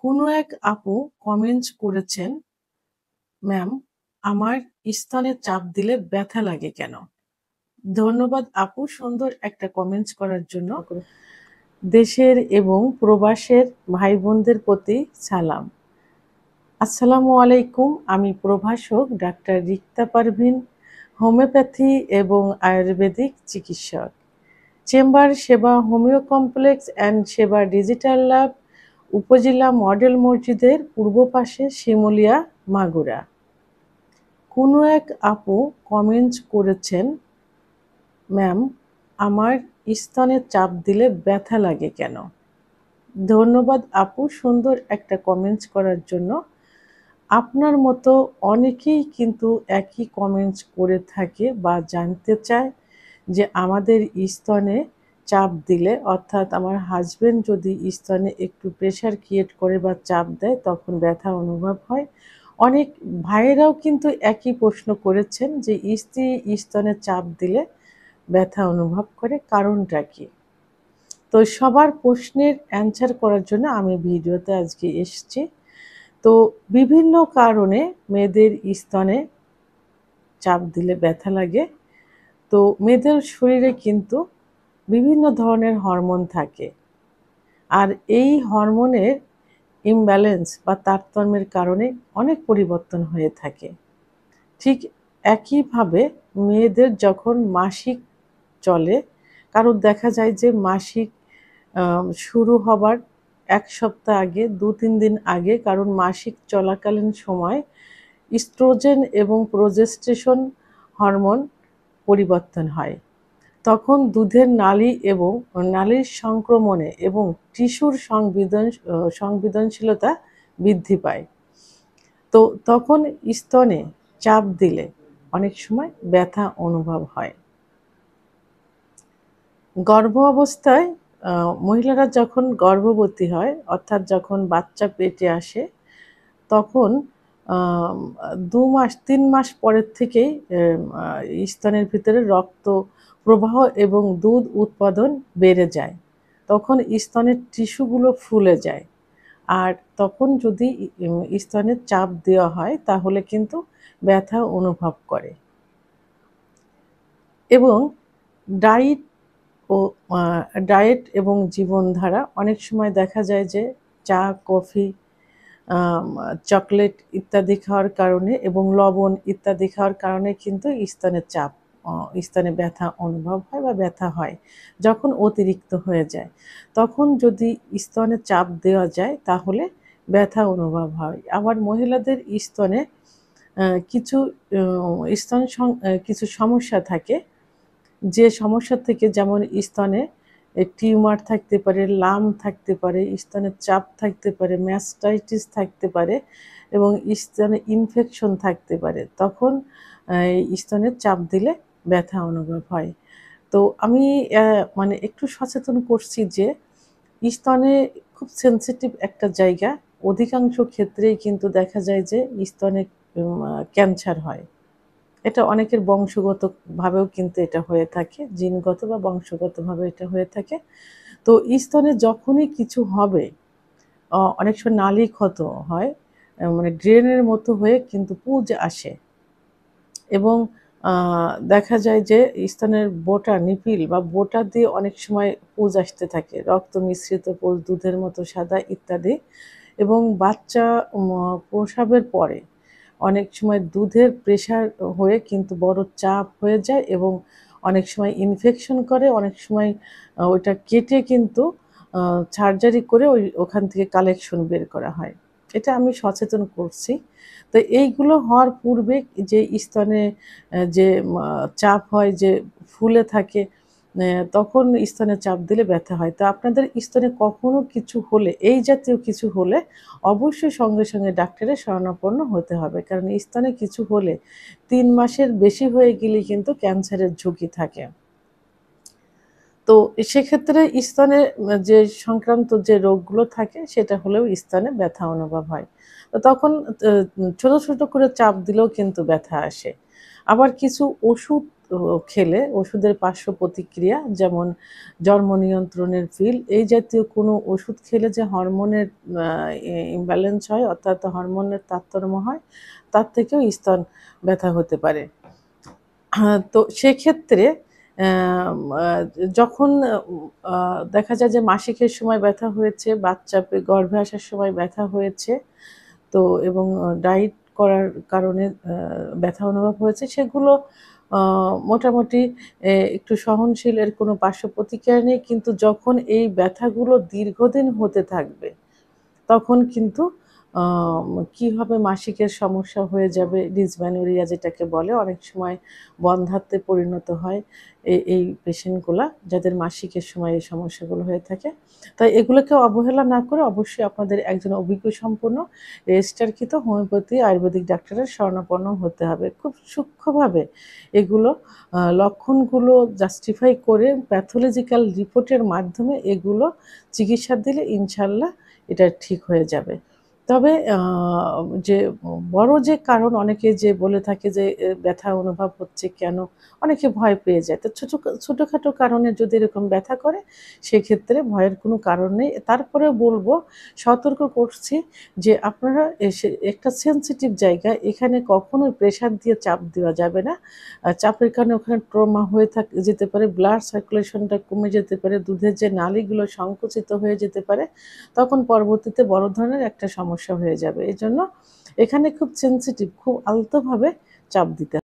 কোনো এক আপু কমেন্ট করেছেন, ম্যাম, আমার স্তনে চাপ দিলে ব্যথা লাগে কেন? ধন্যবাদ আপু সুন্দর একটা কমেন্টস করার জন্য। দেশের এবং প্রবাসের ভাই বোনদের প্রতি সালাম। আসসালামু আলাইকুম। আমি প্রভাষক ডাক্তার রিক্তা পারভিন, হোমিওপ্যাথি এবং আয়ুর্বেদিক চিকিৎসক। চেম্বার সেবা হোমিও কমপ্লেক্স অ্যান্ড সেবা ডিজিটাল ল্যাব, উপজেলা মডেল মসজিদের পূর্ব পাশে, শিমুলিয়া, মাগুরা। কোনো এক আপু কমেন্ট করেছেন, ম্যাম, আমার স্তনে চাপ দিলে ব্যথা লাগে কেন? ধন্যবাদ আপু সুন্দর একটা কমেন্টস করার জন্য। আপনার মতো অনেকেই কিন্তু একই কমেন্টস করে থাকে বা জানতে চায় যে আমাদের স্তনে চাপ দিলে, অর্থাৎ আমার হাজবেন্ড যদি স্তনে একটু প্রেশার ক্রিয়েট করে বা চাপ দেয় তখন ব্যথা অনুভব হয়। অনেক ভাইয়েরাও কিন্তু একই প্রশ্ন করেছেন যে স্ত্রী স্তনে চাপ দিলে ব্যথা অনুভব করে, কারণটা কি? তো সবার প্রশ্নের অ্যান্সার করার জন্য আমি ভিডিওতে আজকে এসেছি। তো বিভিন্ন কারণে মেয়েদের স্তনে চাপ দিলে ব্যথা লাগে। তো মেয়েদের শরীরে কিন্তু বিভিন্ন ধরনের হরমোন থাকে, আর এই হরমোনের ইমব্যালেন্স বা তারতম্যের কারণে অনেক পরিবর্তন হয়ে থাকে। ঠিক একইভাবে মেয়েদের যখন মাসিক চলে, কারণ দেখা যায় যে মাসিক শুরু হবার এক সপ্তাহ আগে, 2-3 দিন আগে, কারণ মাসিক চলাকালীন সময় ইস্ট্রোজেন এবং প্রোজেস্টেশন হরমোন পরিবর্তন হয়। তখন দুধের নালী এবং নালীর সংক্রমণে এবং টিস্যুর সংবেদনশীলতা বৃদ্ধি পায়। তো তখন স্তনে চাপ দিলে অনেক সময় ব্যথা অনুভব হয়। গর্ভ অবস্থায় মহিলারা যখন গর্ভবতী হয়, অর্থাৎ যখন বাচ্চা পেটে আসে, তখন 2-3 মাস পরের থেকেই স্তনের ভিতরে রক্ত প্রবাহ এবং দুধ উৎপাদন বেড়ে যায়। তখন স্তনের টিস্যুগুলো ফুলে যায়। আর তখন যদি স্তনের চাপ দেওয়া হয় তাহলে কিন্তু ব্যথা অনুভব করে। এবং ডায়েট ও ডায়েট এবং জীবনধারা, অনেক সময় দেখা যায় যে চা, কফি, চকলেট ইত্যাদি খাওয়ার কারণে এবং লবণ ইত্যাদি খাওয়ার কারণে কিন্তু স্তনের চাপ, স্তনে ব্যথা অনুভব হয় বা ব্যথা হয় যখন অতিরিক্ত হয়ে যায়। তখন যদি স্তনে চাপ দেওয়া যায় তাহলে ব্যথা অনুভব হয়। আবার মহিলাদের স্তনে কিছু কিছু সমস্যা থাকে, যে সমস্যা থেকে, যেমন স্তনে টিউমার থাকতে পারে, লাম থাকতে পারে, স্তনের চাপ থাকতে পারে, ম্যাস্টাইটিস থাকতে পারে এবং স্তনে ইনফেকশন থাকতে পারে। তখন স্তনের চাপ দিলে ব্যথা অনুভব হয়। তো আমি মানে একটু সচেতন করছি যে স্তনে খুব সেনসিটিভ একটা জায়গা। অধিকাংশ ক্ষেত্রেই কিন্তু দেখা যায় যে স্তনে ক্যান্সার হয়। এটা অনেকের বংশগতভাবেও কিন্তু এটা হয়ে থাকে, জিনগত বা বংশগতভাবে এটা হয়ে থাকে। তো স্তনে যখনই কিছু হবে, অনেক সময় নালী ক্ষত হয়, মানে ড্রেনের মতো হয়ে কিন্তু পুঁজ আসে এবং দেখা যায় যে স্তনের বোটা, নিপিল বা বোটা দিয়ে অনেক সময় পুঁজ আসতে থাকে, রক্ত মিশ্রিত পুঁজ, দুধের মতো সাদা ইত্যাদি। এবং বাচ্চা প্রসবের পরে অনেক সময় দুধের প্রেশার হয়ে কিন্তু বড় চাপ হয়ে যায় এবং অনেক সময় ইনফেকশন করে, অনেক সময় ওইটা কেটে কিন্তু সার্জারি করে ওখান থেকে কালেকশন বের করা হয়। এটা আমি সচেতন করছি। তো এইগুলো হওয়ার পূর্বে যে স্তনে যে চাপ হয়, যে ফুলে থাকে, তখন স্তনে চাপ দিলে ব্যথা হয়। তো আপনাদের স্তনে কখনো কিছু হলে, এই জাতীয় কিছু হলে অবশ্যই সঙ্গে সঙ্গে ডাক্তারের শরণাপন্ন হতে হবে, কারণ স্তনে কিছু হলে 3 মাসের বেশি হয়ে গেলে কিন্তু ক্যান্সারের ঝুঁকি থাকে। তো সেক্ষেত্রে স্তনে যে সংক্রান্ত যে রোগগুলো থাকে সেটা হলেও স্তনে ব্যথা অনুভব হয়। তো তখন ছোট ছোট করে চাপ দিলেও কিন্তু ব্যথা আসে। আবার কিছু ওষুধ খেলে ওষুধের পার্শ্ব প্রতিক্রিয়া যেমন জন্ম নিয়ন্ত্রণের পিল এই জাতীয় কোনো ওষুধ খেলে যে হরমোনের ইমব্যালেন্স হয় অর্থাৎ হরমোনের তারতম্য হয় তার থেকেও স্তন ব্যথা হতে পারে। তো সেক্ষেত্রে যখন দেখা যায় যে মাসিকের সময় ব্যথা হয়েছে, বাচ্চা গর্ভে আসার সময় ব্যথা হয়েছে, তো এবং ডায়েট করার কারণে ব্যথা অনুভব হয়েছে, সেগুলো মোটামুটি একটু সহনশীল, এর কোনো পার্শ্ব প্রতিক্রিয়া নেই। কিন্তু যখন এই ব্যথাগুলো দীর্ঘদিন হতে থাকবে তখন কিন্তু কি হবে, মাসিকের সমস্যা হয়ে যাবে, ডিসমেনোরিয়া যেটাকে বলে, অনেক সময় বন্ধ্যাত্বে পরিণত হয় এই পেশেন্টগুলা যাদের মাসিকের সময় এই সমস্যাগুলো হয়ে থাকে। তাই এগুলোকে অবহেলা না করে অবশ্যই আপনাদের একজন অভিজ্ঞ সম্পন্ন রেজিস্টারকৃত হোমিওপ্যাথি আয়ুর্বেদিক ডাক্তারের শরণাপন্ন হতে হবে। খুব সূক্ষ্মভাবে এগুলো লক্ষণগুলো জাস্টিফাই করে প্যাথোলজিক্যাল রিপোর্টের মাধ্যমে এগুলো চিকিৎসা দিলে ইনশাল্লাহ এটা ঠিক হয়ে যাবে। তবে যে বড় যে কারণ অনেকে যে বলে থাকে যে ব্যথা অনুভব হচ্ছে কেন, অনেকে ভয় পেয়ে যায়। তো ছোটোখাটো কারণে যদি এরকম ব্যথা করে সেক্ষেত্রে ভয়ের কোনো কারণ নেই। তারপরেও বলবো, সতর্ক করছি যে আপনারা একটা সেনসিটিভ জায়গা, এখানে কখনোই প্রেশার দিয়ে চাপ দেওয়া যাবে না। চাপের কারণে ওখানে ট্রমা হয়ে যেতে পারে, ব্লাড সার্কুলেশনটা কমে যেতে পারে, দুধের যে নালীগুলো সংকুচিত হয়ে যেতে পারে, তখন পরবর্তীতে বড় ধরনের একটা সমস্যা হয়ে যাবে। এজন্য এখানে খুব সেনসিটিভ, খুব আলতোভাবে চাপ দিতে